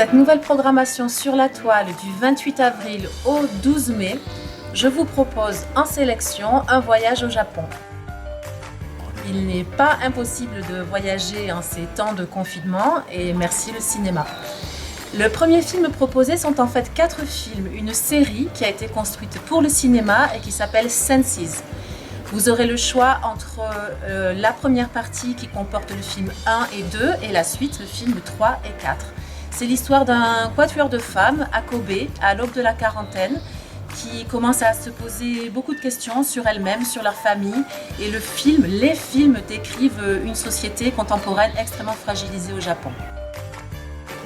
cette nouvelle programmation sur la toile du 28 avril au 12 mai, je vous propose en sélection un voyage au Japon. Il n'est pas impossible de voyager en ces temps de confinement et merci le cinéma. Le premier film proposé sont en fait 4 films, une série qui a été construite pour le cinéma et qui s'appelle Senses. Vous aurez le choix entre la première partie qui comporte le film 1 et 2 et la suite, le film 3 et 4. C'est l'histoire d'un quatuor de femmes à Kobe, à l'aube de la quarantaine, qui commencent à se poser beaucoup de questions sur elles-mêmes, sur leur famille. Et les films décrivent une société contemporaine extrêmement fragilisée au Japon.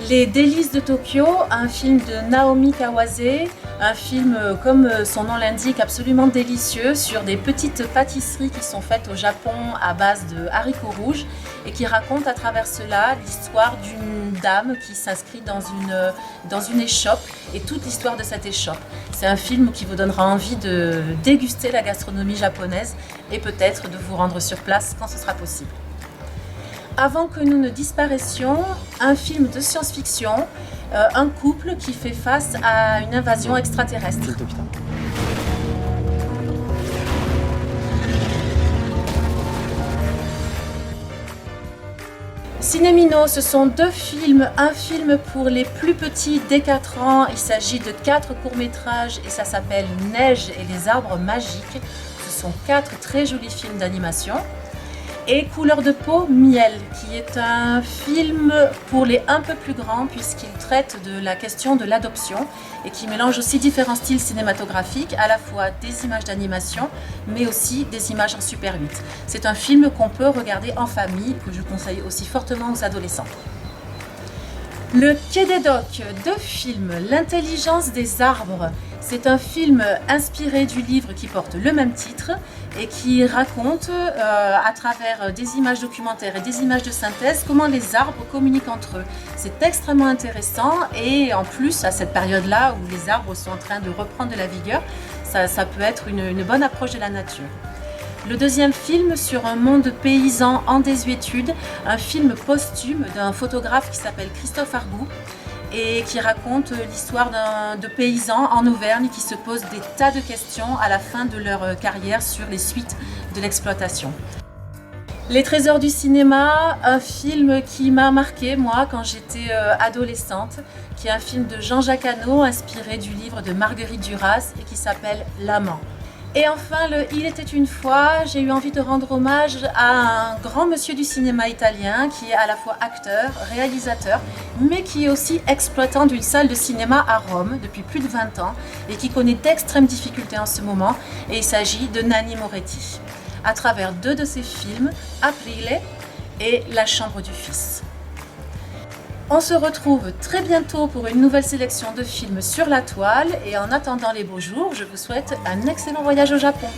Les Délices de Tokyo, un film de Naomi Kawase, un film, comme son nom l'indique, absolument délicieux sur des petites pâtisseries qui sont faites au Japon à base de haricots rouges et qui raconte à travers cela l'histoire d'une dame qui s'inscrit dans une échoppe et toute l'histoire de cette échoppe. C'est un film qui vous donnera envie de déguster la gastronomie japonaise et peut-être de vous rendre sur place quand ce sera possible. Avant que nous ne disparaissions, un film de science-fiction, un couple qui fait face à une invasion extraterrestre. Cinémino, ce sont 2 films, un film pour les plus petits dès 4 ans, il s'agit de 4 courts-métrages et ça s'appelle Neige et les arbres magiques. Ce sont 4 très jolis films d'animation. Et Couleur de peau, Miel, qui est un film pour les un peu plus grands puisqu'il traite de la question de l'adoption et qui mélange aussi différents styles cinématographiques, à la fois des images d'animation mais aussi des images en Super 8. C'est un film qu'on peut regarder en famille, que je conseille aussi fortement aux adolescents. Le Quai des Docks, 2 films, L'intelligence des arbres. C'est un film inspiré du livre qui porte le même titre et qui raconte à travers des images documentaires et des images de synthèse comment les arbres communiquent entre eux. C'est extrêmement intéressant et en plus à cette période-là où les arbres sont en train de reprendre de la vigueur, ça peut être une bonne approche de la nature. Le deuxième film sur un monde paysan en désuétude, un film posthume d'un photographe qui s'appelle Christophe Arboux et qui raconte l'histoire de paysans en Auvergne qui se posent des tas de questions à la fin de leur carrière sur les suites de l'exploitation. Les Trésors du cinéma, un film qui m'a marqué moi quand j'étais adolescente, qui est un film de Jean-Jacques Hano inspiré du livre de Marguerite Duras et qui s'appelle L'Amant. Et enfin, le Il était une fois, j'ai eu envie de rendre hommage à un grand monsieur du cinéma italien qui est à la fois acteur, réalisateur, mais qui est aussi exploitant d'une salle de cinéma à Rome depuis plus de 20 ans et qui connaît d'extrêmes difficultés en ce moment. Et il s'agit de Nanni Moretti, à travers 2 de ses films, Aprile et La chambre du fils. On se retrouve très bientôt pour une nouvelle sélection de films sur la toile et en attendant les beaux jours, je vous souhaite un excellent voyage au Japon.